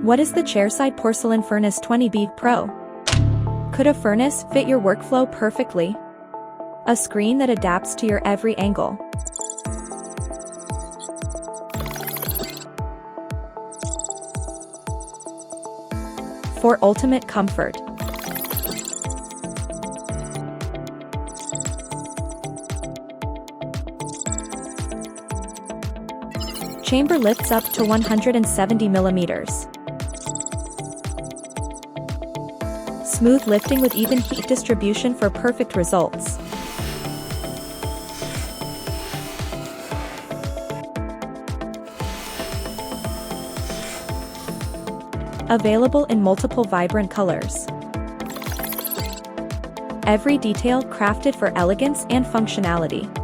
What is the chairside porcelain furnace 20B Pro? Could a furnace fit your workflow perfectly? A screen that adapts to your every angle. For ultimate comfort. Chamber lifts up to 170 millimeters. Smooth lifting with even heat distribution for perfect results. Available in multiple vibrant colors. Every detail crafted for elegance and functionality.